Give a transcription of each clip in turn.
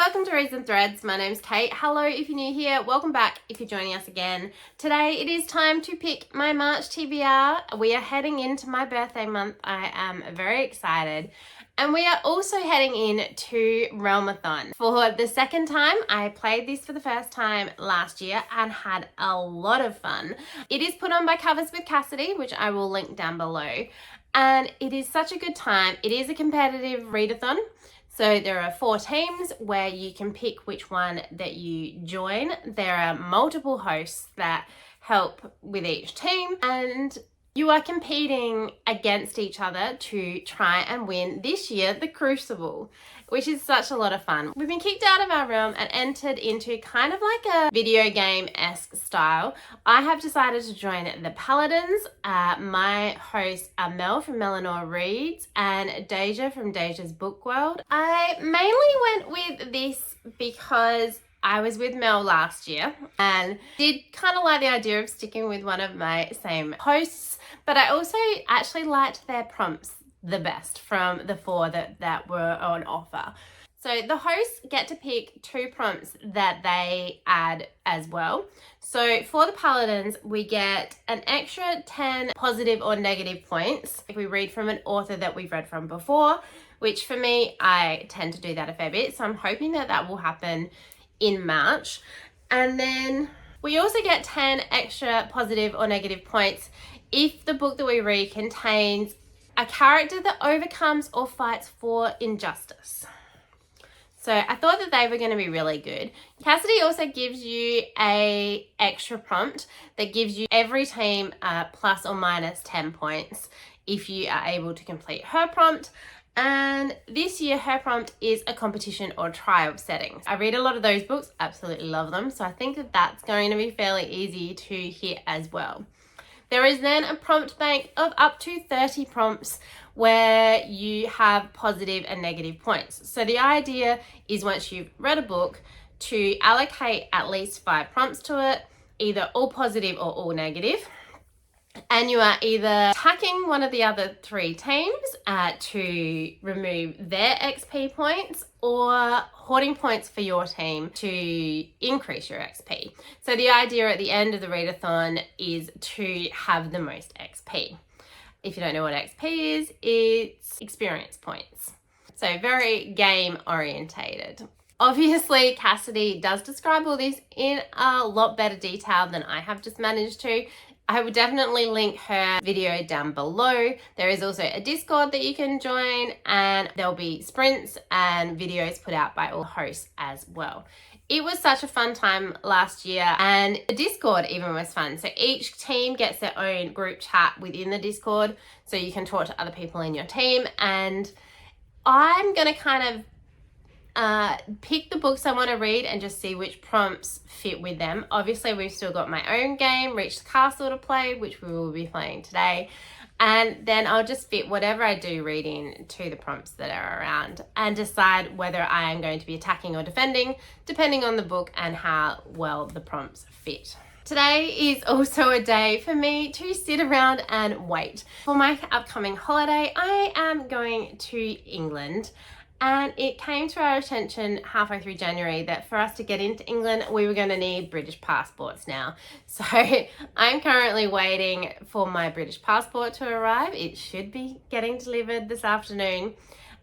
welcome to Reads and Threads. My name's Kate. Hello if you're new here. Welcome back if you're joining us again. Today it is time to pick my March TBR. We are heading into my birthday month. I am very excited. And we are also heading into Realmathon. For the second time, I played this for the first time last year and had a lot of fun. It is put on by Covers with Cassidy, which I will link down below. And it is such a good time. It is a competitive readathon. So there are 4 teams where you can pick which one that you join. There are multiple hosts that help with each team, and you are competing against each other to try and win this year the Crucible, which is such a lot of fun. We've been kicked out of our realm and entered into kind of like a video game-esque style. I have decided to join the Paladins. My hosts are Mel from Mel Lenore Reads and Daijah from Daijah's Book World. I mainly went with this because I was with Mel last year and did kind of like the idea of sticking with one of my same hosts, but I also actually liked their prompts the best from the 4 that were on offer. So the hosts get to pick 2 prompts that they add as well. So for the Paladins, we get an extra 10 positive or negative points if we read from an author that we've read from before, which for me, I tend to do that a fair bit. So I'm hoping that that will happen in March. And then we also get 10 extra positive or negative points if the book that we read contains a character that overcomes or fights for injustice. So I thought that they were going to be really good. Cassidy also gives you a extra prompt that gives you every team plus or minus 10 points if you are able to complete her prompt. And this year her prompt is a competition or trial setting. I read a lot of those books, absolutely love them. So I think that that's going to be fairly easy to hit as well. There is then a prompt bank of up to 30 prompts where you have positive and negative points. So the idea is once you've read a book to allocate at least 5 prompts to it, either all positive or all negative. And you are either attacking one of the other 3 teams to remove their XP points or hoarding points for your team to increase your XP. So the idea at the end of the readathon is to have the most XP. If you don't know what XP is, it's experience points. So very game orientated. Obviously, Cassidy does describe all this in a lot better detail than I have just managed to. I will definitely link her video down below. There is also a Discord that you can join, and there'll be sprints and videos put out by all hosts as well. It was such a fun time last year, and the Discord even was fun. So each team gets their own group chat within the Discord, so you can talk to other people in your team. And I'm gonna kind of pick the books I want to read and just see which prompts fit with them. Obviously, we've still got my own game, Reach the Castle, to play, which we will be playing today. And then I'll just fit whatever I do reading to the prompts that are around and decide whether I am going to be attacking or defending, depending on the book and how well the prompts fit. Today is also a day for me to sit around and wait. For my upcoming holiday, I am going to England. And it came to our attention halfway through January that for us to get into England, we were going to need British passports now. So I'm currently waiting for my British passport to arrive. It should be getting delivered this afternoon.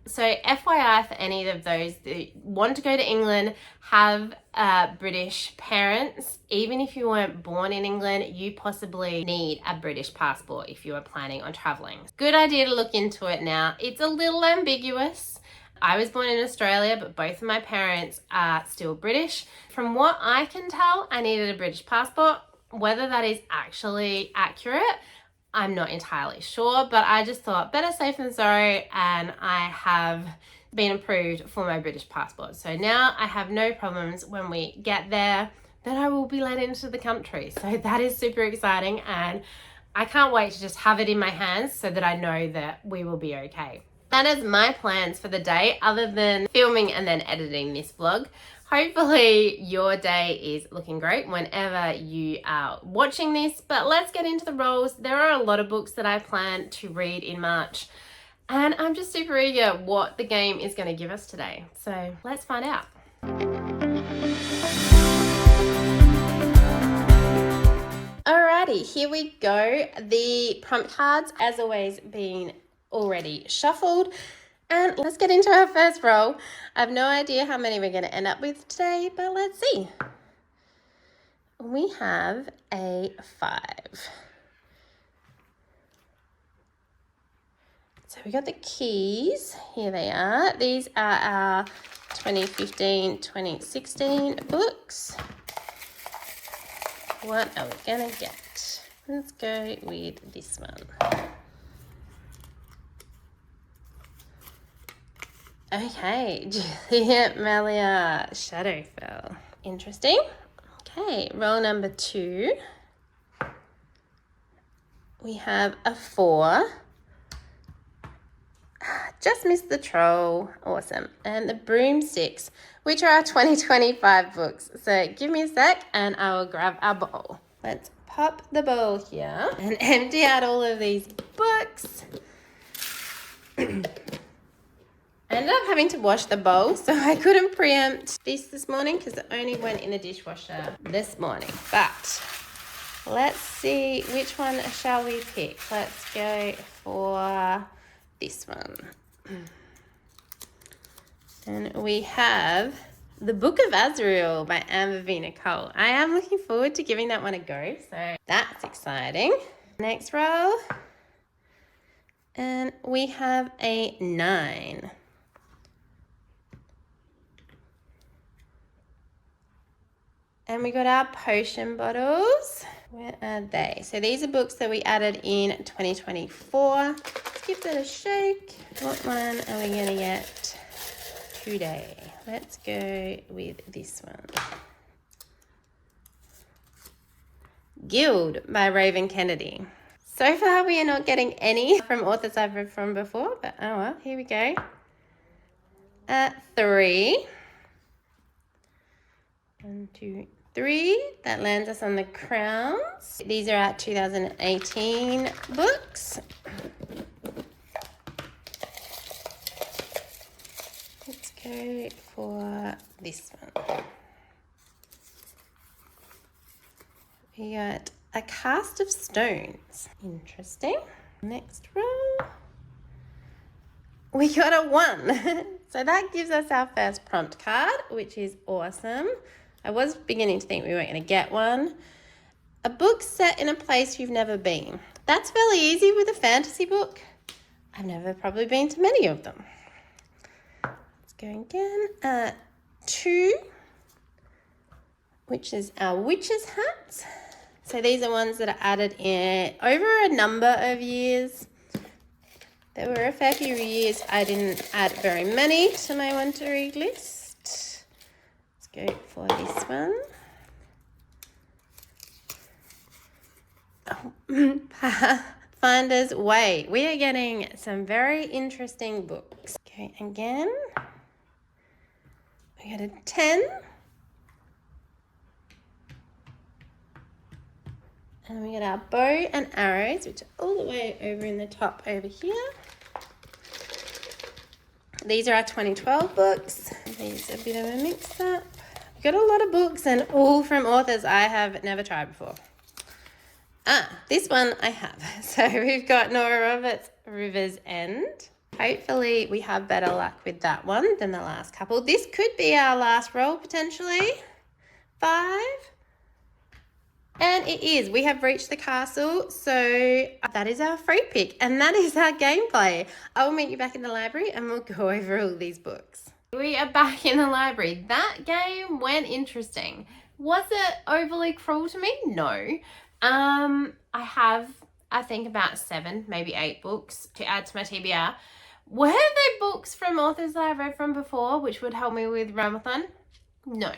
So FYI for any of those that want to go to England, have British parents. Even if you weren't born in England, you possibly need a British passport if you are planning on traveling. Good idea to look into it now. It's a little ambiguous. I was born in Australia, but both of my parents are still British. From what I can tell, I needed a British passport. Whether that is actually accurate, I'm not entirely sure, but I just thought better safe than sorry, and I have been approved for my British passport. So now I have no problems when we get there, then I will be let into the country. So that is super exciting, and I can't wait to just have it in my hands so that I know that we will be okay. That is my plans for the day, other than filming and then editing this vlog. Hopefully your day is looking great whenever you are watching this, but let's get into the roles. There are a lot of books that I plan to read in March, and I'm just super eager what the game is going to give us today. So let's find out. Alrighty, here we go. The prompt cards, as always, being already shuffled. And let's get into our first roll. I have no idea how many we're going to end up with today, but let's see. We have a 5. So we got the keys. Here they are. These are our 2015-2016 books. What are we going to get? Let's go with this one. Okay, Juliet Malia, Shadowfell. Interesting. Okay, roll number 2. We have a 4. Just missed the troll. Awesome. And the broomsticks, which are our 2025 books. So give me a sec and I will grab our bowl. Let's pop the bowl here and empty out all of these books. I ended up having to wash the bowl, so I couldn't preempt this morning because it only went in the dishwasher this morning. But let's see, which one shall we pick? Let's go for this one. And we have The Book of Azrael by Amber V. Nicole. I am looking forward to giving that one a go, so that's exciting. Next row. And we have a 9. And we got our potion bottles. Where are they? So these are books that we added in 2024. Let's give that a shake. What one are we going to get today? Let's go with this one. Guild by Raven Kennedy. So far we are not getting any from authors I've read from before, but oh well, here we go. 3. 1, 2, 3. That lands us on the crowns. These are our 2018 books. Let's go for this one. We got A Cast of Stones. Interesting. Next row. We got a 1. So that gives us our first prompt card, which is awesome. I was beginning to think we weren't going to get one. A book set in a place you've never been. That's fairly easy with a fantasy book. I've never probably been to many of them. Let's go again. 2, which is our witch's hats. So these are ones that are added in over a number of years. There were a fair few years I didn't add very many to my want to read list. Go for this one. Pathfinder's Way. We are getting some very interesting books. Okay, again. We got a 10. And we got our bow and arrows, which are all the way over in the top over here. These are our 2012 books. These are a bit of a mix-up. Got a lot of books and all from authors I have never tried before. This one I have. So we've got Nora Roberts, River's End. Hopefully we have better luck with that one than the last couple. This could be our last roll potentially. 5. And it is. We have reached the castle. So that is our free pick and that is our gameplay. I will meet you back in the library and we'll go over all these books. We are back in the library. That game went interesting. Was it overly cruel to me? No. I have, I think, about 7, maybe 8 books to add to my TBR. Were they books from authors that I've read from before, which would help me with Realmathon? No.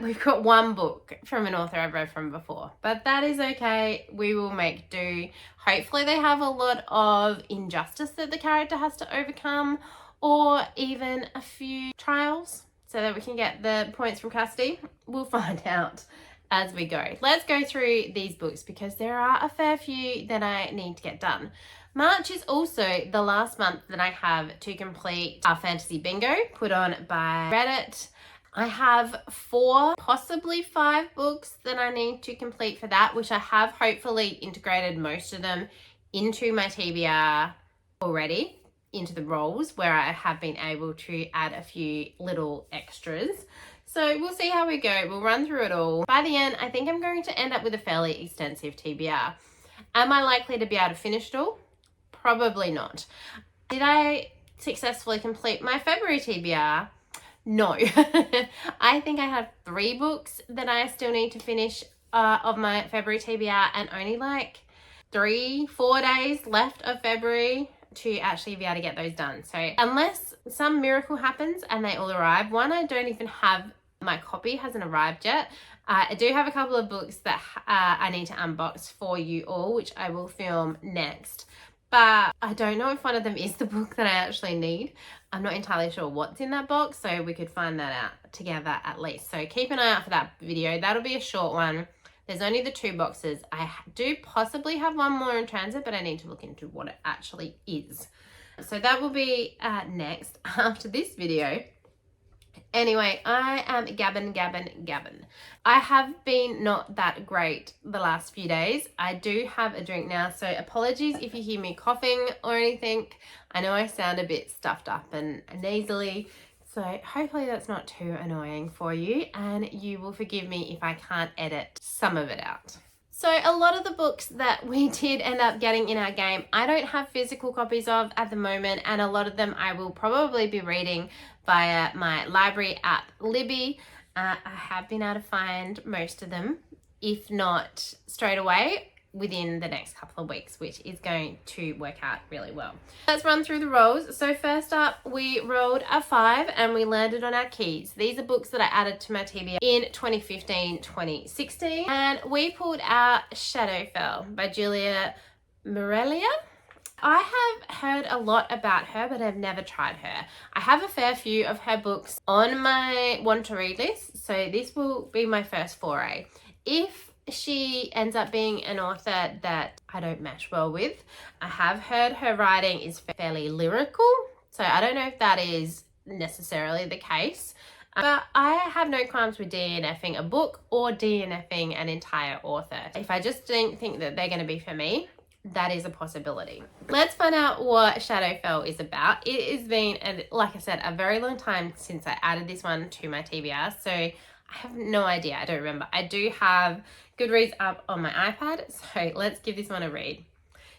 We've got 1 book from an author I've read from before, but that is okay. We will make do. Hopefully they have a lot of injustice that the character has to overcome, or even a few trials so that we can get the points from Cassidy. We'll find out as we go. Let's go through these books because there are a fair few that I need to get done. March is also the last month that I have to complete our fantasy bingo put on by Reddit. I have 4, possibly 5 books that I need to complete for that, which I have hopefully integrated most of them into my TBR already, into the roles where I have been able to add a few little extras. So we'll see how we go. We'll run through it all. By the end, I think I'm going to end up with a fairly extensive TBR. Am I likely to be able to finish it all? Probably not. Did I successfully complete my February TBR? No. I think I have 3 books that I still need to finish of my February TBR, and only like 3-4 days left of February to actually be able to get those done. So unless some miracle happens and they all arrive, one, I don't even have, my copy hasn't arrived yet. I do have a couple of books that I need to unbox for you all, which I will film next. But I don't know if one of them is the book that I actually need. I'm not entirely sure what's in that box, so we could find that out together at least. So keep an eye out for that video. That'll be a short one. There's only the 2 boxes. I do possibly have one more in transit, but I need to look into what it actually is. So that will be next after this video. Anyway, I am gabbing. I have been not that great the last few days. I do have a drink now, so apologies if you hear me coughing or anything. I know I sound a bit stuffed up and nasally, so hopefully that's not too annoying for you, and you will forgive me if I can't edit some of it out. So a lot of the books that we did end up getting in our game, I don't have physical copies of at the moment, and a lot of them I will probably be reading via my library app, Libby. I have been able to find most of them, if not straight away, within the next couple of weeks, which is going to work out really well. Let's run through the rolls. So first up, we rolled a 5 and we landed on our keys. These are books that I added to my TBR in 2015-2016, and we pulled out Shadowfell by Julia Morelia. I have heard a lot about her, but I've never tried her. I have a fair few of her books on my want to read list, so this will be my first foray. If she ends up being an author that I don't mesh well with, I have heard her writing is fairly lyrical, so I don't know if that is necessarily the case. But I have no qualms with DNFing a book or DNFing an entire author. If I just don't think that they're going to be for me, that is a possibility. Let's find out what Shadowfell is about. It has been, like I said, a very long time since I added this one to my TBR, so I have no idea. I don't remember. I do have Goodreads up on my iPad, so let's give this one a read.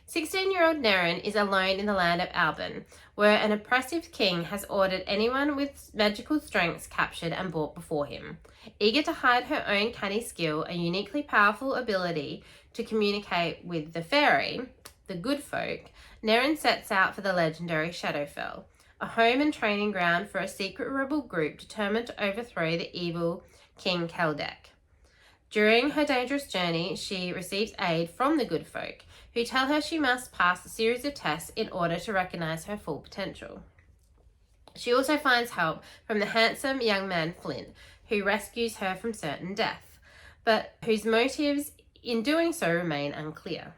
16-year-old Neren is alone in the land of Alban, where an oppressive king has ordered anyone with magical strengths captured and brought before him. Eager to hide her own canny skill, a uniquely powerful ability to communicate with the fairy, the good folk, Neren sets out for the legendary Shadowfell, a home and training ground for a secret rebel group determined to overthrow the evil King Keldek. During her dangerous journey, she receives aid from the good folk, who tell her she must pass a series of tests in order to recognize her full potential. She also finds help from the handsome young man Flint, who rescues her from certain death, but whose motives in doing so remain unclear.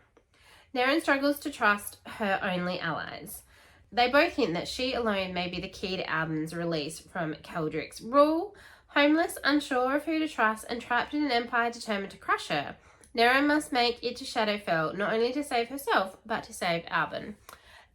Neren struggles to trust her only allies. They both hint that she alone may be the key to Alban's release from Keldrick's rule. Homeless, unsure of who to trust, and trapped in an empire determined to crush her, Neren must make it to Shadowfell not only to save herself, but to save Alban.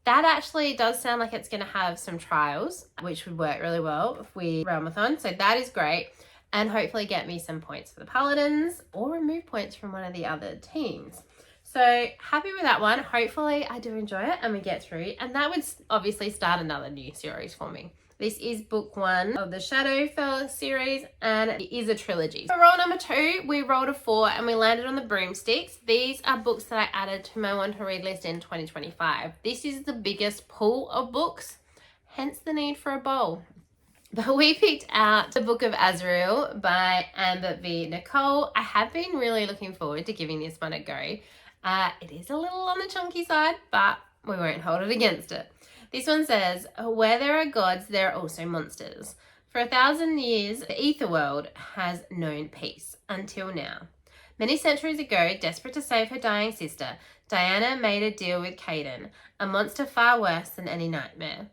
That actually does sound like it's going to have some trials, which would work really well with Realmathon, so that is great, and hopefully get me some points for the Paladins, or remove points from one of the other teams. So happy with that one. Hopefully I do enjoy it and we get through, and that would obviously start another new series for me. This is book 1 of the Shadowfell series, and it is a trilogy. For roll number 2, we rolled a 4 and we landed on the Broomsticks. These are books that I added to my want to read list in 2025. This is the biggest pool of books, hence the need for a bowl. But we picked out the Book of Azrael by Amber V. Nicole. I have been really looking forward to giving this one a go. It is a little on the chunky side, but we won't hold it against it. This one says, where there are gods, there are also monsters. For 1,000 years, the ether world has known peace, until now. Many centuries ago, desperate to save her dying sister, Diana made a deal with Caden, a monster far worse than any nightmare.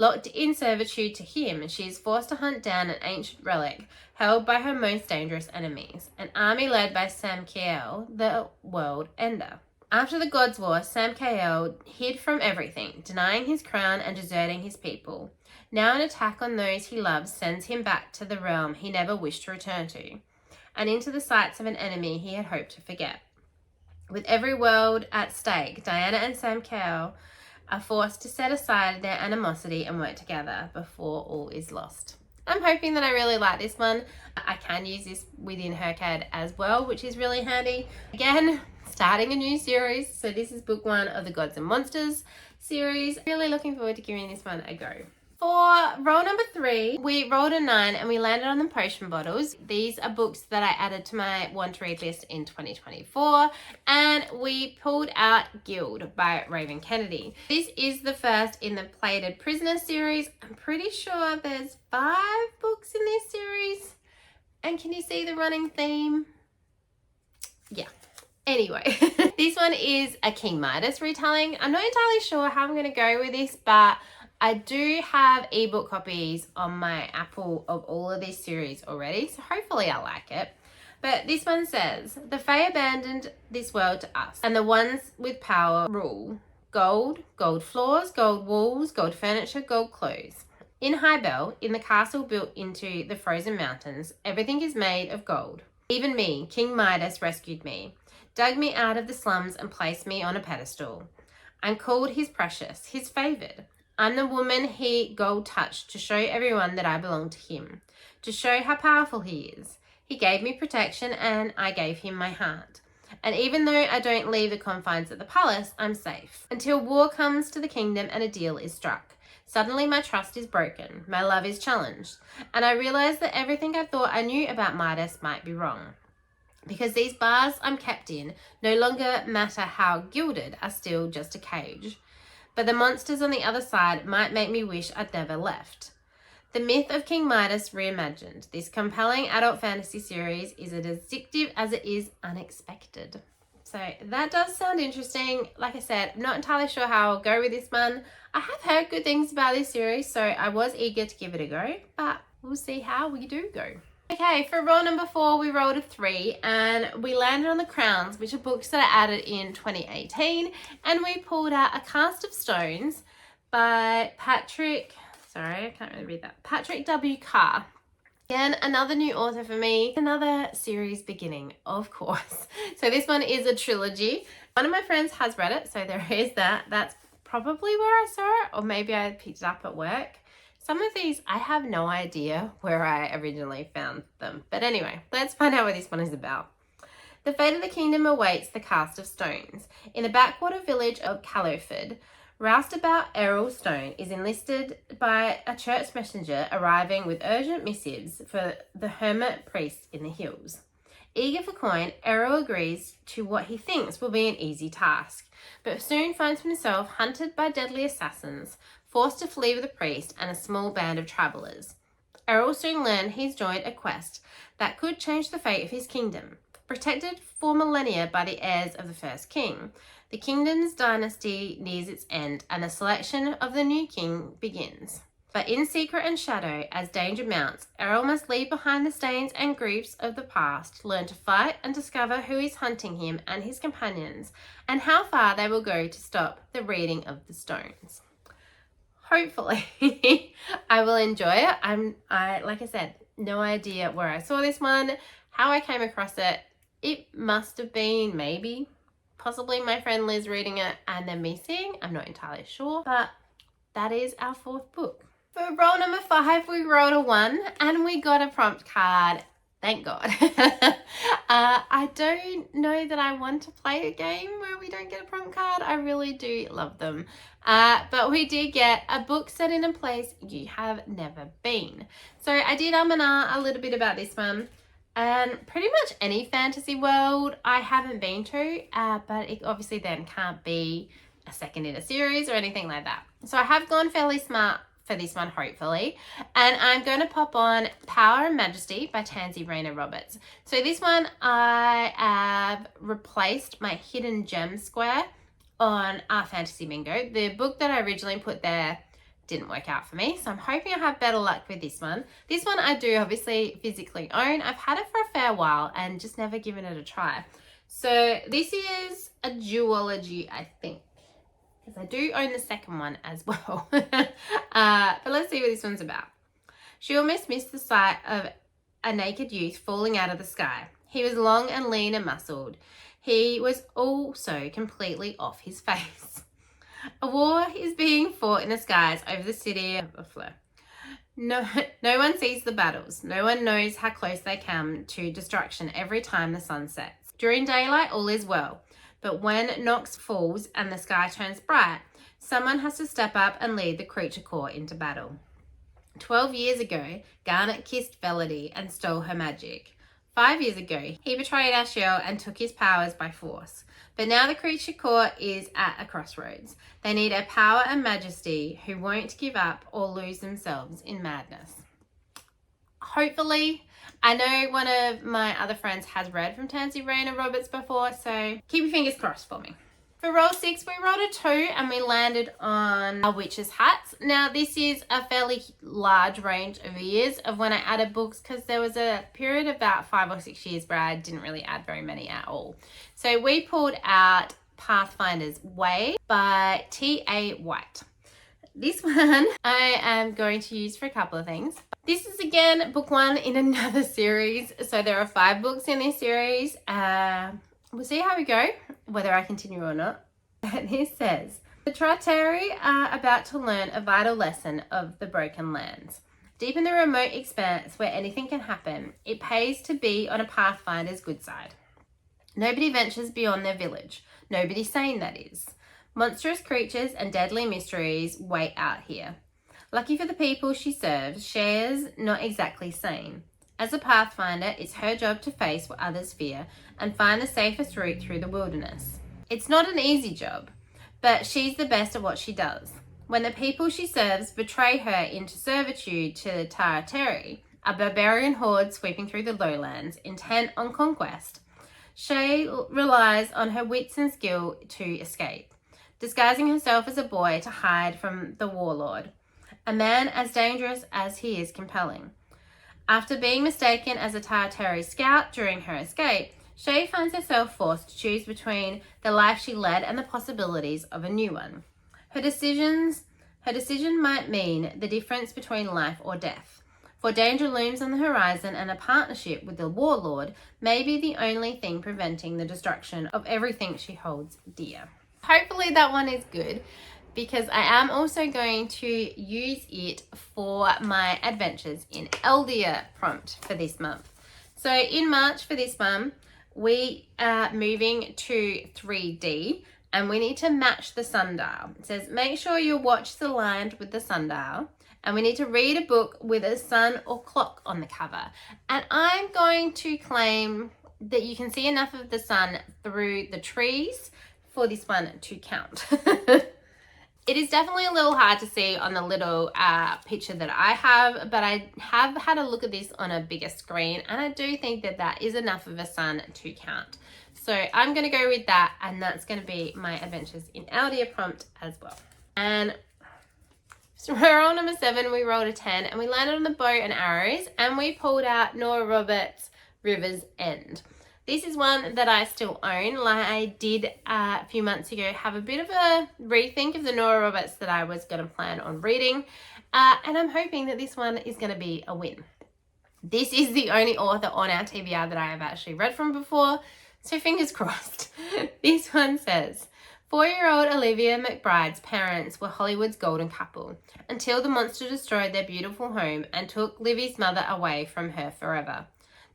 Locked in servitude to him, she is forced to hunt down an ancient relic held by her most dangerous enemies, an army led by Samkael, the world ender. After the Gods' War, Samkael hid from everything, denying his crown and deserting his people. Now an attack on those he loves sends him back to the realm he never wished to return to, and into the sights of an enemy he had hoped to forget. With every world at stake, Diana and Samkael are forced to set aside their animosity and work together before all is lost. I'm hoping that I really like this one. I can use this within HRCYED as well, which is really handy. Again, starting a new series. So this is book 1 of the Gods and Monsters series. Really looking forward to giving this one a go. For roll number 3, we rolled a 9 and we landed on the potion bottles. These are books that I added to my want to read list in 2024, and we pulled out Guild by Raven Kennedy. This is the first in the Plated Prisoner series. I'm pretty sure there's 5 books in this series. And can you see the running theme? Yeah. Anyway, this one is a King Midas retelling. I'm not entirely sure how I'm going to go with this, but I do have ebook copies on my Apple of all of this series already, so hopefully I'll like it. But this one says, the Fae abandoned this world to us, and the ones with power rule. Gold, gold floors, gold walls, gold furniture, gold clothes. In Highbell, in the castle built into the frozen mountains, everything is made of gold. Even me, King Midas rescued me, dug me out of the slums and placed me on a pedestal. I'm called his precious, his favored. I'm the woman he gold touched to show everyone that I belong to him, to show how powerful he is. He gave me protection and I gave him my heart. And even though I don't leave the confines of the palace, I'm safe. Until war comes to the kingdom and a deal is struck. Suddenly my trust is broken, my love is challenged, and I realize that everything I thought I knew about Midas might be wrong. Because these bars I'm kept in no longer matter how gilded, are still just a cage. But the monsters on the other side might make me wish I'd never left. The myth of King Midas reimagined. This compelling adult fantasy series is as addictive as it is unexpected. So that does sound interesting. Like I said, I'm not entirely sure how I'll go with this one. I have heard good things about this series, so I was eager to give it a go, but we'll see how we do go. Okay, for roll number 4, we rolled a 3 and we landed on the Crowns, which are books that I added in 2018, and we pulled out A Cast of Stones by Patrick W. Carr. Again, another new author for me, another series beginning, of course. So this one is a trilogy. One of my friends has read it, so there is that. That's probably where I saw it, or maybe I picked it up at work. Some of these, I have no idea where I originally found them. But anyway, let's find out what this one is about. The fate of the kingdom awaits the Cast of Stones. In the backwater village of Callowford, roustabout Errol Stone is enlisted by a church messenger arriving with urgent missives for the hermit priest in the hills. Eager for coin, Errol agrees to what he thinks will be an easy task, but soon finds himself hunted by deadly assassins, forced to flee with the priest and a small band of travellers. Errol soon learned he's joined a quest that could change the fate of his kingdom. Protected for millennia by the heirs of the first king, the kingdom's dynasty nears its end and the selection of the new king begins. But in secret and shadow, as danger mounts, Errol must leave behind the stains and griefs of the past, learn to fight and discover who is hunting him and his companions, and how far they will go to stop the reading of the stones. Hopefully, I will enjoy it. Like I said, no idea where I saw this one, how I came across it. It must have been possibly my friend Liz reading it and then me seeing. I'm not entirely sure, but that is our 4th book. For roll number 5, we rolled a 1 and we got a prompt card. Thank God. I don't know that I want to play a game where we don't get a prompt card. I really do love them. But we did get a book set in a place you have never been. So I did and a little bit about this one. And pretty much any fantasy world I haven't been to, but it obviously then can't be a second in a series or anything like that. So I have gone fairly smart for this one, hopefully. And I'm going to pop on Power and Majesty by Tansy Rayner Roberts. So this one, I have replaced my Hidden Gem Square on Our Fantasy Bingo. The book that I originally put there didn't work out for me. So I'm hoping I have better luck with this one. This one I do obviously physically own. I've had it for a fair while and just never given it a try. So this is a duology, I think, because I do own the second one as well. But let's see what this one's about. She almost missed the sight of a naked youth falling out of the sky. He was long and lean and muscled. He was also completely off his face. A war is being fought in the skies over the city of Fleur. No one sees the battles. No one knows how close they come to destruction every time the sun sets. During daylight, all is well. But when Nox falls and the sky turns bright, someone has to step up and lead the creature core into battle. 12 years ago, Garnet kissed Velody and stole her magic. 5 years ago, he betrayed Ashiel and took his powers by force. But now the creature core is at a crossroads. They need a power and majesty who won't give up or lose themselves in madness. Hopefully, I know one of my other friends has read from Tansy Rayner Roberts before, so keep your fingers crossed for me. For roll 6, we rolled a 2 and we landed on our witch's hats. Now, this is a fairly large range of years of when I added books, because there was a period of about 5 or 6 years where I didn't really add very many at all. So we pulled out Pathfinder's Way by T.A. White. This one I am going to use for a couple of things. This is again book 1 in another series. So there are 5 books in this series. We'll see how we go, whether I continue or not. And this says, the Trateri are about to learn a vital lesson of the Broken Lands. Deep in the remote expanse where anything can happen, it pays to be on a Pathfinder's good side. Nobody ventures beyond their village. Nobody sane, that is. Monstrous creatures and deadly mysteries wait out here. Lucky for the people she serves, Share's not exactly sane. As a Pathfinder, it's her job to face what others fear and find the safest route through the wilderness. It's not an easy job, but she's the best at what she does. When the people she serves betray her into servitude to the Trateri, a barbarian horde sweeping through the lowlands, intent on conquest, Shay relies on her wits and skill to escape, disguising herself as a boy to hide from the warlord, a man as dangerous as he is compelling. After being mistaken as a Trateri scout during her escape, Shay finds herself forced to choose between the life she led and the possibilities of a new one. Her decision might mean the difference between life or death, for danger looms on the horizon and a partnership with the warlord may be the only thing preventing the destruction of everything she holds dear. Hopefully that one is good, because I am also going to use it for my adventures in Eldia prompt for this month. So in March for this month, we are moving to 3D and we need to match the sundial. It says, make sure your watch is aligned with the sundial, and we need to read a book with a sun or clock on the cover. And I'm going to claim that you can see enough of the sun through the trees for this one to count. It is definitely a little hard to see on the little picture that I have, but I have had a look at this on a bigger screen, and I do think that that is enough of a sun to count. So I'm going to go with that, and that's going to be my adventures in Eldia prompt as well. And so we're on number 7, we rolled a 10, and we landed on the bow and arrows, and we pulled out Nora Roberts' River's End. This is one that I still own. Like I did a few months ago have a bit of a rethink of the Nora Roberts that I was going to plan on reading. And I'm hoping that this one is going to be a win. This is the only author on our TBR that I have actually read from before. So fingers crossed. This one says, 4-year-old Olivia McBride's parents were Hollywood's golden couple until the monster destroyed their beautiful home and took Livy's mother away from her forever.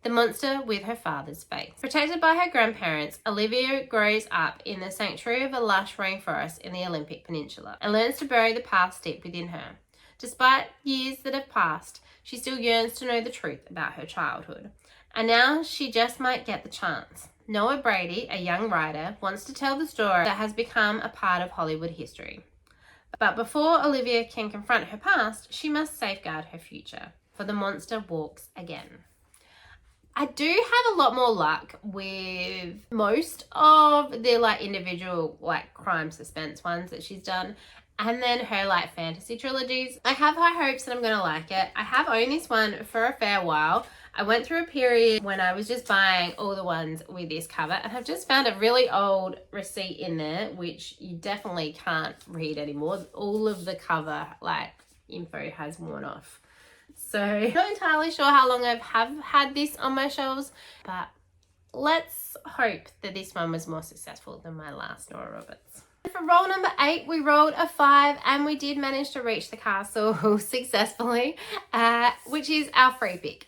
The monster with her father's face. Protected by her grandparents, Olivia grows up in the sanctuary of a lush rainforest in the Olympic Peninsula and learns to bury the past deep within her. Despite years that have passed, she still yearns to know the truth about her childhood. And now she just might get the chance. Noah Brady, a young writer, wants to tell the story that has become a part of Hollywood history. But before Olivia can confront her past, she must safeguard her future, for the monster walks again. I do have a lot more luck with most of the individual crime suspense ones that she's done, and then her like fantasy trilogies. I have high hopes that I'm gonna like it. I have owned this one for a fair while. I went through a period when I was just buying all the ones with this cover, and I've just found a really old receipt in there, which you definitely can't read anymore. All of the cover like info has worn off. So I'm not entirely sure how long I've had this on my shelves, but let's hope that this one was more successful than my last Nora Roberts. For roll number 8, we rolled a 5 and we did manage to reach the castle successfully, which is our free pick.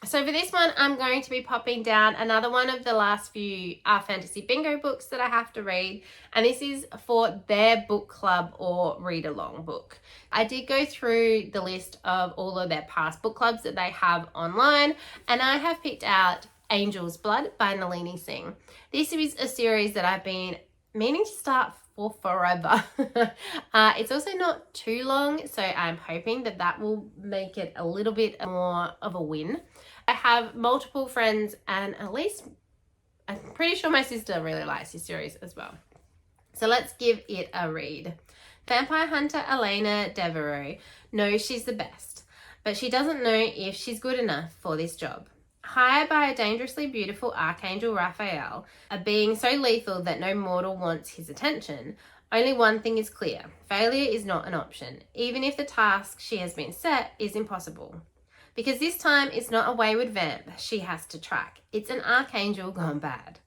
So for this one, I'm going to be popping down another one of the last few fantasy bingo books that I have to read. And this is for their book club or read along book. I did go through the list of all of their past book clubs that they have online, and I have picked out Angel's Blood by Nalini Singh. This is a series that I've been meaning to start for forever. It's also not too long, so I'm hoping that that will make it a little bit more of a win. I have multiple friends, and at least I'm pretty sure my sister really likes this series as well. So let's give it a read. Vampire hunter Elena Devereaux knows she's the best, but she doesn't know if she's good enough for this job. Hired by a dangerously beautiful Archangel Raphael, a being so lethal that no mortal wants his attention, only one thing is clear: failure is not an option, even if the task she has been set is impossible. Because this time it's not a wayward vamp she has to track, it's an archangel gone bad.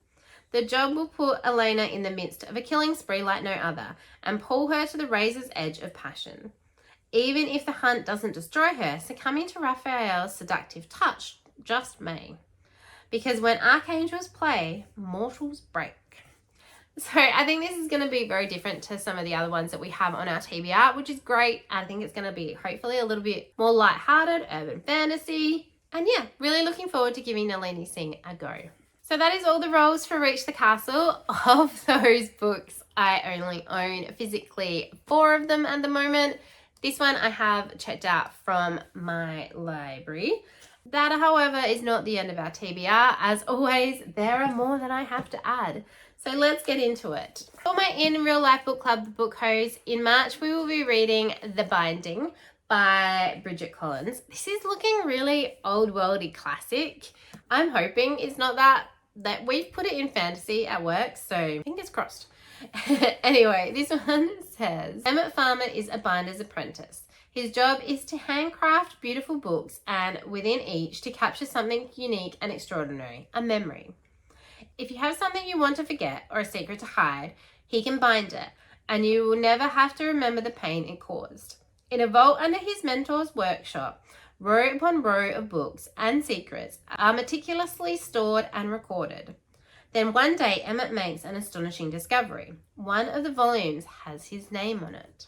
The job will put Elena in the midst of a killing spree like no other and pull her to the razor's edge of passion. Even if the hunt doesn't destroy her, succumbing to Raphael's seductive touch just may. Because when archangels play, mortals break. So I think this is going to be very different to some of the other ones that we have on our TBR, which is great. I think it's going to be hopefully a little bit more lighthearted, urban fantasy. And yeah, really looking forward to giving Nalini Singh a go. So that is all the rolls for Reach the Castle. Of those books, I only own physically 4 of them at the moment. This one I have checked out from my library. That, however, is not the end of our TBR. As always, there are more that I have to add. So let's get into it. For my In Real Life book club, The Book Hose, in March we will be reading The Binding by Bridget Collins. This is looking really old worldy classic. I'm hoping it's not that we've put it in fantasy at work, so fingers crossed. Anyway, this one says, Emmett Farmer is a binder's apprentice. His job is to handcraft beautiful books and within each to capture something unique and extraordinary, a memory. If you have something you want to forget or a secret to hide, he can bind it, and you will never have to remember the pain it caused. In a vault under his mentor's workshop, row upon row of books and secrets are meticulously stored and recorded. Then one day Emmett makes an astonishing discovery. One of the volumes has his name on it.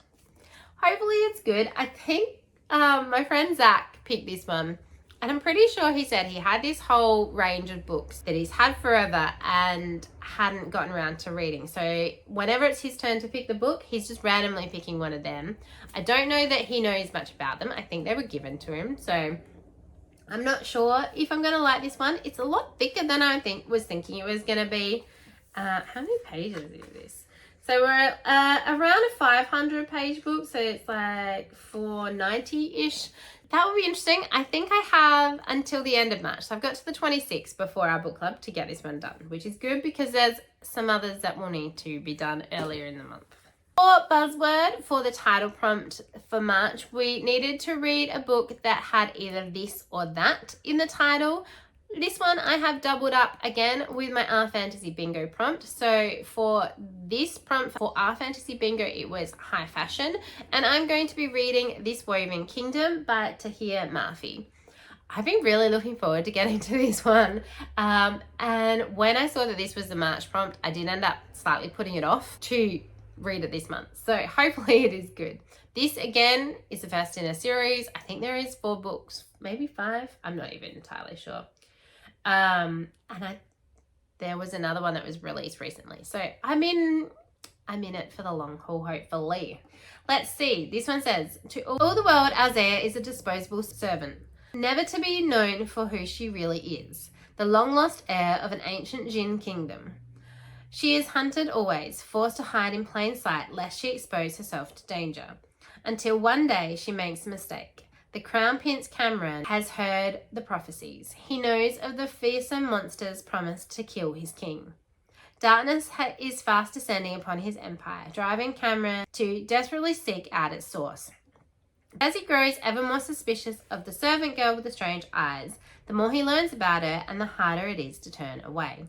Hopefully it's good. I think my friend Zach picked this one. And I'm pretty sure he said he had this whole range of books that he's had forever and hadn't gotten around to reading. So whenever it's his turn to pick the book, he's just randomly picking one of them. I don't know that he knows much about them. I think they were given to him. So I'm not sure if I'm going to like this one. It's a lot thicker than I was thinking it was going to be. How many pages is this? So we're around a 500 page book. So it's like 490-ish. That will be interesting. I think I have until the end of March. So I've got to the 26th before our book club to get this one done, which is good because there's some others that will need to be done earlier in the month. For Buzzword, for the title prompt for March, we needed to read a book that had either this or that in the title. This one I have doubled up again with my Our Fantasy Bingo prompt. So for this prompt for Our Fantasy Bingo, it was high fashion. And I'm going to be reading This Woven Kingdom by Tahir Murphy. I've been really looking forward to getting to this one. And when I saw that this was the March prompt, I did end up slightly putting it off to read it this month. So hopefully it is good. This again is the first in a series. I think there is 4 books, maybe 5. I'm not even entirely sure. There was another one that was released recently. So I'm in it for the long haul, hopefully. Let's see. This one says, to all the world, Azea is a disposable servant, never to be known for who she really is, the long-lost heir of an ancient Jinn kingdom. She is hunted always, forced to hide in plain sight lest she expose herself to danger. Until one day she makes a mistake. The Crown Prince Cameron has heard the prophecies. He knows of the fearsome monsters promised to kill his king. Darkness is fast descending upon his empire, driving Cameron to desperately seek out its source. As he grows ever more suspicious of the servant girl with the strange eyes, the more he learns about her and the harder it is to turn away.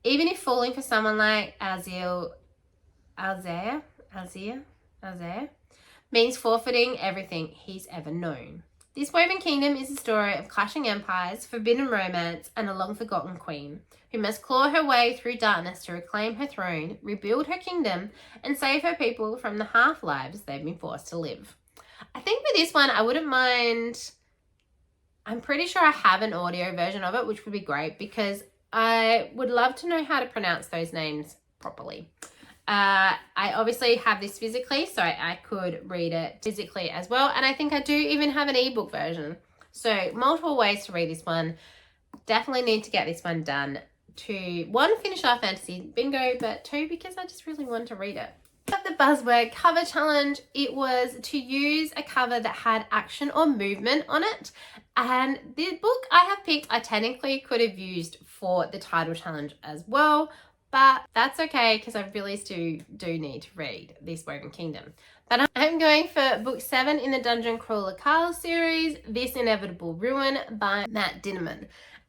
Even if falling for someone like Alzir means forfeiting everything he's ever known. This Woven Kingdom is a story of clashing empires, forbidden romance, and a long-forgotten queen who must claw her way through darkness to reclaim her throne, rebuild her kingdom, and save her people from the half-lives they've been forced to live. I think with this one, I wouldn't mind. I'm pretty sure I have an audio version of it, which would be great because I would love to know how to pronounce those names properly. I obviously have this physically, so I could read it physically as well. And I think I do even have an ebook version. So multiple ways to read this one. Definitely need to get this one done to, one, finish our fantasy bingo, but two, because I just really want to read it. But the Buzzword cover challenge, it was to use a cover that had action or movement on it. And the book I have picked, I technically could have used for the title challenge as well. But that's okay because I really do need to read this Woven Kingdom. But I'm going for book 7 in the Dungeon Crawler Carl series, This Inevitable Ruin by Matt Dinnerman.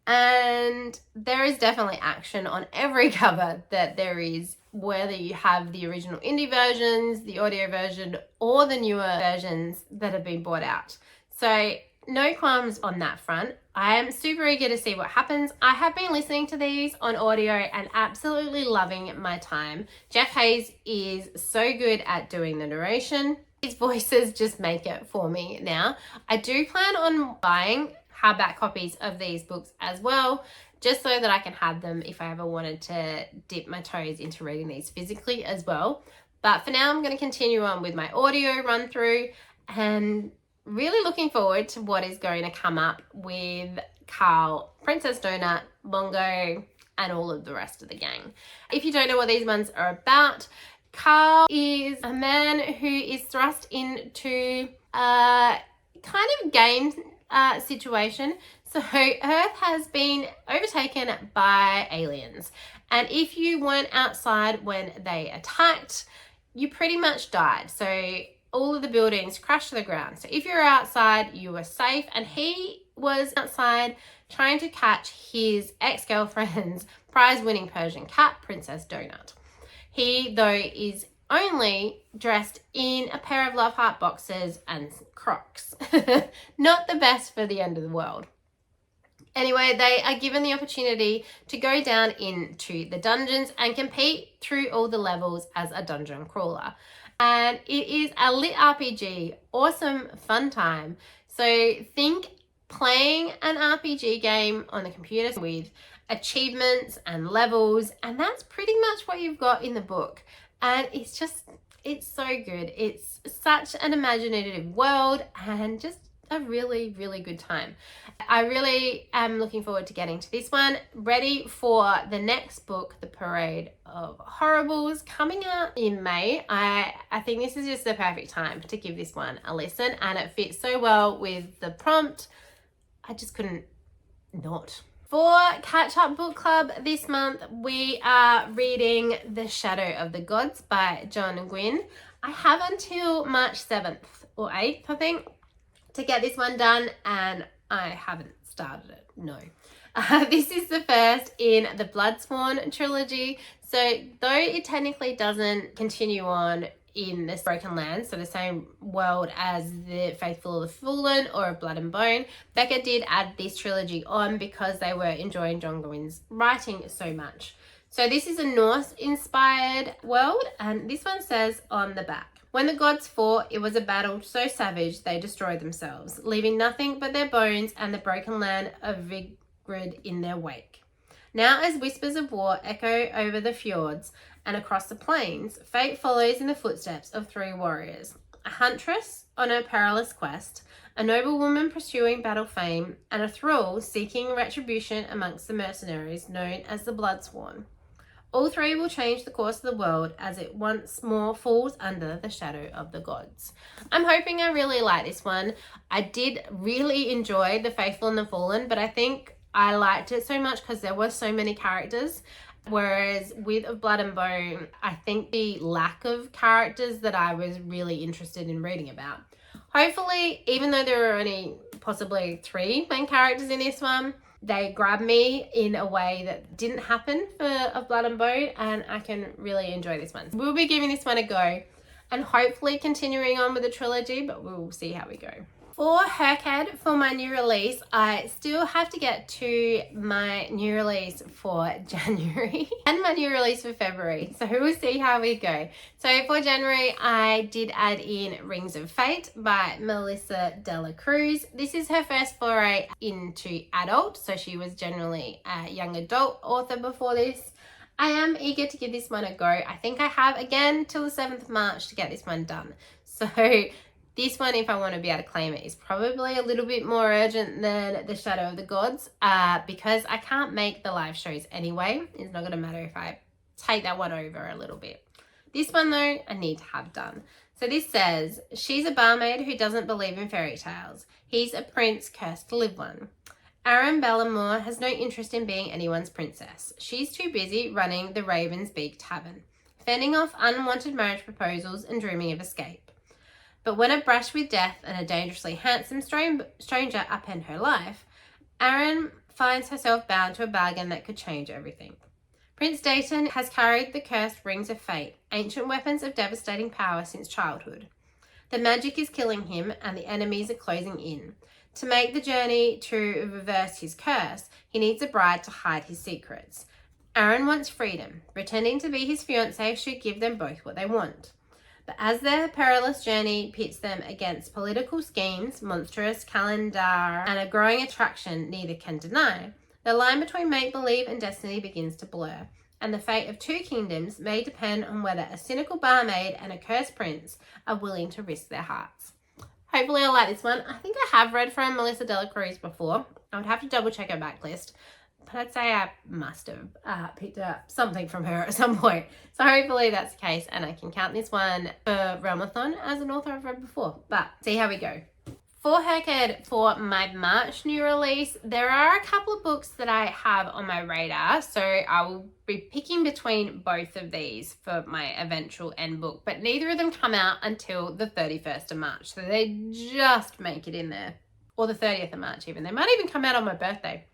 And there is definitely action on every cover that there is, whether you have the original indie versions, the audio version, or the newer versions that have been brought out. So no qualms on that front. I am super eager to see what happens. I have been listening to these on audio and absolutely loving my time. Jeff Hayes is so good at doing the narration. His voices just make it for me now. I do plan on buying hardback copies of these books as well, just so that I can have them if I ever wanted to dip my toes into reading these physically as well. But for now, I'm going to continue on with my audio run through and really looking forward to what is going to come up with Carl, Princess Donut, Bongo, and all of the rest of the gang. If you don't know what these ones are about, Carl is a man who is thrust into a kind of game situation. So Earth has been overtaken by aliens. And if you weren't outside when they attacked, you pretty much died. So all of the buildings crashed to the ground. So if you're outside, you were safe. And he was outside trying to catch his ex-girlfriend's prize-winning Persian cat, Princess Donut. He, though, is only dressed in a pair of Love Heart boxers and Crocs. Not the best for the end of the world. Anyway, they are given the opportunity to go down into the dungeons and compete through all the levels as a dungeon crawler. And it is a lit RPG, awesome, fun time. So think playing an RPG game on the computer with achievements and levels, and that's pretty much what you've got in the book. And it's so good. It's such an imaginative world and just a really, really good time. I really am looking forward to getting to this one. Ready for the next book, The Parade of Horribles, coming out in May. I think this is just the perfect time to give this one a listen, and it fits so well with the prompt. I just couldn't not. For Catch Up Book Club this month, we are reading The Shadow of the Gods by John Gwynne. I have until March 7th or 8th, I think, to get this one done, and I haven't started it, no. This is the first in the Bloodsworn trilogy, so though it technically doesn't continue on in this Broken Land, so the same world as the Faithful of the Fallen or Blood and Bone, Becca did add this trilogy on because they were enjoying John Gwynne's writing so much. So this is a Norse-inspired world, and this one says on the back, when the gods fought, it was a battle so savage they destroyed themselves, leaving nothing but their bones and the broken land of Vigrid in their wake. Now as whispers of war echo over the fjords and across the plains, fate follows in the footsteps of 3 warriors, a huntress on a perilous quest, a noblewoman pursuing battle fame, and a thrall seeking retribution amongst the mercenaries known as the Bloodsworn. All three will change the course of the world as it once more falls under the shadow of the gods. I'm hoping I really like this one. I did really enjoy The Faithful and the Fallen, but I think I liked it so much because there were so many characters. Whereas with Of Blood and Bone, I think the lack of characters that I was really interested in reading about. Hopefully, even though there are only possibly 3 main characters in this one, they grab me in a way that didn't happen for Of Blood and Bone, and I can really enjoy this one. We'll be giving this one a go and hopefully continuing on with the trilogy, but we'll see how we go. For HRCYED, for my new release, I still have to get to my new release for January and my new release for February. So we'll see how we go. So for January, I did add in Rings of Fate by Melissa Dela Cruz. This is her first foray into adult. So she was generally a young adult author before this. I am eager to give this one a go. I think I have again till the 7th of March to get this one done. So this one, if I want to be able to claim it, is probably a little bit more urgent than The Shadow of the Gods because I can't make the live shows anyway. It's not going to matter if I take that one over a little bit. This one, though, I need to have done. So this says, she's a barmaid who doesn't believe in fairy tales. He's a prince cursed to live one. Aaron Bellamore has no interest in being anyone's princess. She's too busy running the Raven's Beak Tavern, fending off unwanted marriage proposals and dreaming of escape. But when a brush with death and a dangerously handsome stranger upend her life, Aaron finds herself bound to a bargain that could change everything. Prince Daijah has carried the cursed rings of fate, ancient weapons of devastating power since childhood. The magic is killing him and the enemies are closing in. To make the journey to reverse his curse, he needs a bride to hide his secrets. Aaron wants freedom. Pretending to be his fiancée should give them both what they want. But as their perilous journey pits them against political schemes, monstrous calendar, and a growing attraction neither can deny, the line between make-believe and destiny begins to blur, and the fate of 2 kingdoms may depend on whether a cynical barmaid and a cursed prince are willing to risk their hearts. Hopefully I like this one. I think I have read from Melissa Dela Cruz before. I would have to double check her backlist. But I'd say I must have picked up something from her at some point. So hopefully that's the case and I can count this one for Realmathon as an author I've read before. But see how we go. For HRCYED, for my March new release, there are a couple of books that I have on my radar. So I will be picking between both of these for my eventual end book. But neither of them come out until the 31st of March. So they just make it in there. Or the 30th of March even. They might even come out on my birthday.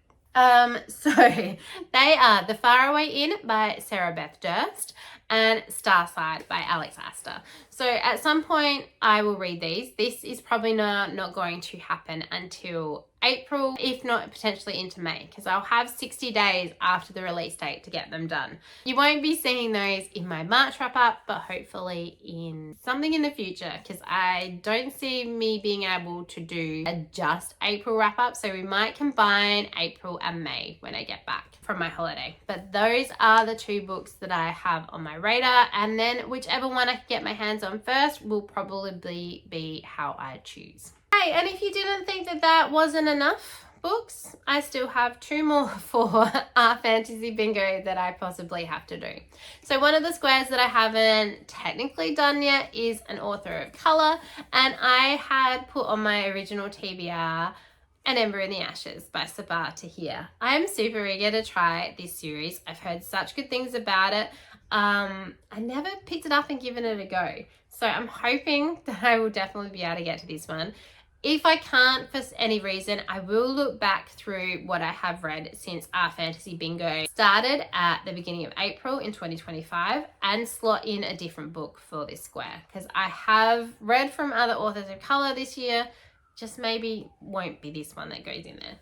So they are The Faraway Inn by Sarah Beth Durst and Starside by Alex Astor. So at some point I will read these. This is probably not going to happen until April, if not potentially into May, because I'll have 60 days after the release date to get them done. You won't be seeing those in my March wrap up, but hopefully in something in the future, because I don't see me being able to do a just April wrap up. So we might combine April and May when I get back from my holiday. But those are the 2 books that I have on my radar, and then whichever one I can get my hands on first will probably be how I choose. Hey, and if you didn't think that wasn't enough books, I still have 2 more for our fantasy bingo that I possibly have to do. So one of the squares that I haven't technically done yet is an author of colour, and I had put on my original TBR An Ember in the Ashes by Sabah Tahir. I am super eager to try this series. I've heard such good things about it. I never picked it up and given it a go. So I'm hoping that I will definitely be able to get to this one. If I can't for any reason, I will look back through what I have read since our fantasy bingo started at the beginning of April in 2025 and slot in a different book for this square, because I have read from other authors of colour this year, just maybe won't be this one that goes in there.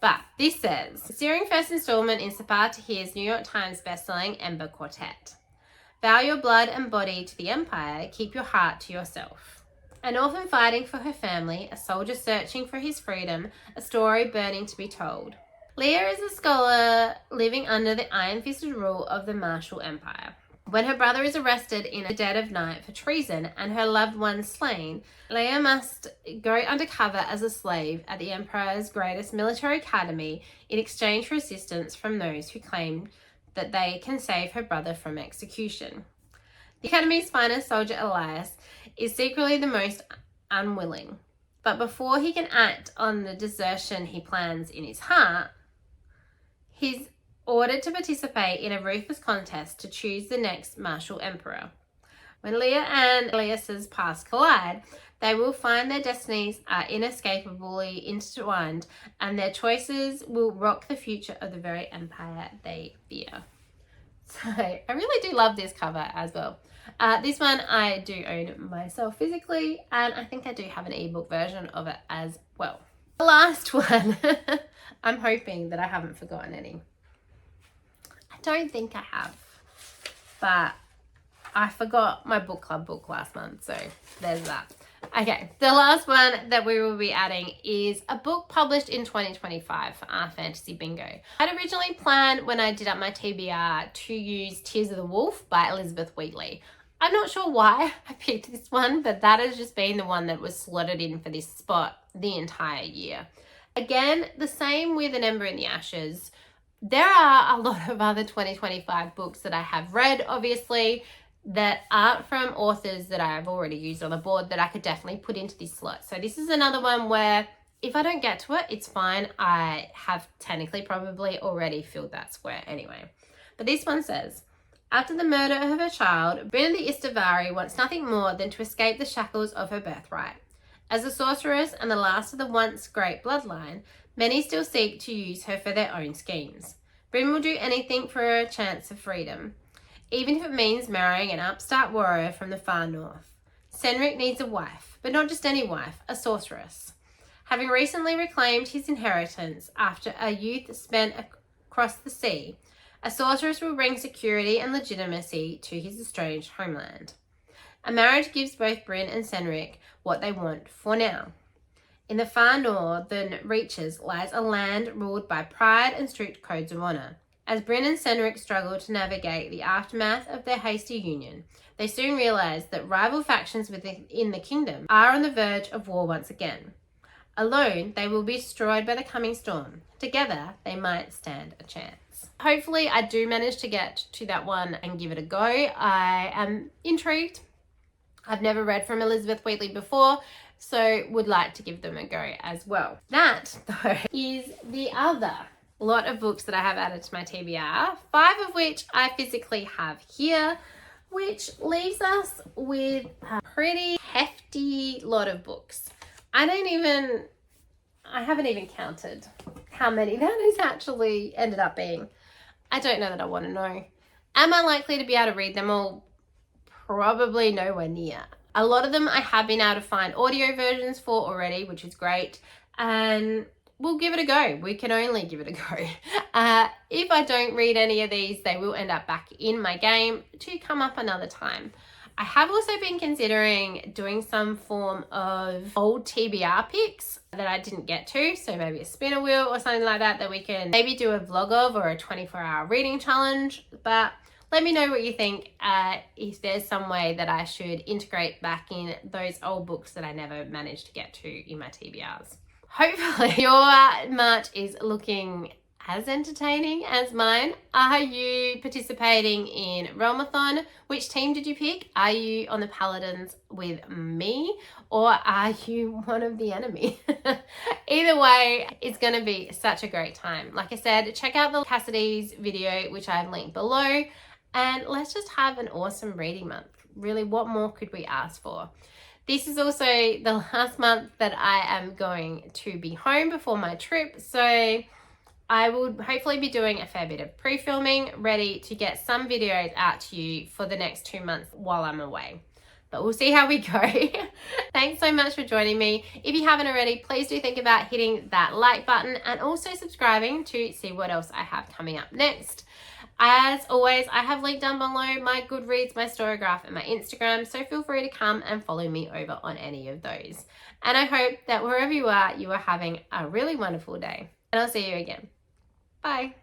But this says, searing first installment in Sabah Tahir's New York Times bestselling Ember Quartet. Vow your blood and body to the Empire, keep your heart to yourself. An orphan fighting for her family, a soldier searching for his freedom, a story burning to be told. Leah is a scholar living under the iron-fisted rule of the Martial Empire. When her brother is arrested in the dead of night for treason and her loved one slain, Leah must go undercover as a slave at the Empire's greatest military academy in exchange for assistance from those who claim that they can save her brother from execution. The Academy's finest soldier, Elias, is secretly the most unwilling. But before he can act on the desertion he plans in his heart, he's ordered to participate in a ruthless contest to choose the next martial emperor. When Leah and Elias's paths collide, they will find their destinies are inescapably intertwined, and their choices will rock the future of the very empire they fear. So I really do love this cover as well. This one I do own myself physically, and I think I do have an ebook version of it as well. The last one, I'm hoping that I haven't forgotten any. I don't think I have, but I forgot my book club book last month, so there's that. Okay, the last one that we will be adding is a book published in 2025 for our Fantasy Bingo. I'd originally planned when I did up my TBR to use Tears of the Wolf by Elizabeth Wheatley. I'm not sure why I picked this one, but that has just been the one that was slotted in for this spot the entire year. Again, the same with An Ember in the Ashes. There are a lot of other 2025 books that I have read, obviously, that aren't from authors that I've already used on the board that I could definitely put into this slot. So this is another one where if I don't get to it, it's fine. I have technically probably already filled that square anyway. But this one says, after the murder of her child, Brynn the Istavari wants nothing more than to escape the shackles of her birthright. As a sorceress and the last of the once great bloodline, many still seek to use her for their own schemes. Brynn will do anything for a chance of freedom, even if it means marrying an upstart warrior from the far north. Cynric needs a wife, but not just any wife, a sorceress. Having recently reclaimed his inheritance after a youth spent across the sea, a sorceress will bring security and legitimacy to his estranged homeland. A marriage gives both Brynn and Cynric what they want for now. In the far northern reaches lies a land ruled by pride and strict codes of honor. As Brynn and Cynric struggle to navigate the aftermath of their hasty union, they soon realize that rival factions within the kingdom are on the verge of war once again. Alone, they will be destroyed by the coming storm. Together, they might stand a chance. Hopefully, I do manage to get to that one and give it a go. I am intrigued. I've never read from Elizabeth Wheatley before, so would like to give them a go as well. That, though, is the other lot of books that I have added to my TBR, 5 of which I physically have here, which leaves us with a pretty hefty lot of books. I haven't even counted how many that has actually ended up being. I don't know that I want to know. Am I likely to be able to read them all? Probably nowhere near. A lot of them I have been able to find audio versions for already, which is great. And we'll give it a go. We can only give it a go. If I don't read any of these, they will end up back in my game to come up another time. I have also been considering doing some form of old TBR picks that I didn't get to. So maybe a spinner wheel or something like that we can maybe do a vlog of, or a 24-hour reading challenge. But let me know what you think, if there's some way that I should integrate back in those old books that I never managed to get to in my TBRs. Hopefully your March is looking as entertaining as mine. Are you participating in Realmathon? Which team did you pick? Are you on the Paladins with me, or are you one of the enemy? Either way, it's going to be such a great time. Like I said, check out the Cassidy's video, which I've linked below, and let's just have an awesome reading month. Really, what more could we ask for? This is also the last month that I am going to be home before my trip, so I will hopefully be doing a fair bit of pre-filming, ready to get some videos out to you for the next 2 months while I'm away. But we'll see how we go. Thanks so much for joining me. If you haven't already, please do think about hitting that like button and also subscribing to see what else I have coming up next. As always, I have linked down below my Goodreads, my Storygraph, and my Instagram, so feel free to come and follow me over on any of those. And I hope that wherever you are having a really wonderful day. And I'll see you again. Bye.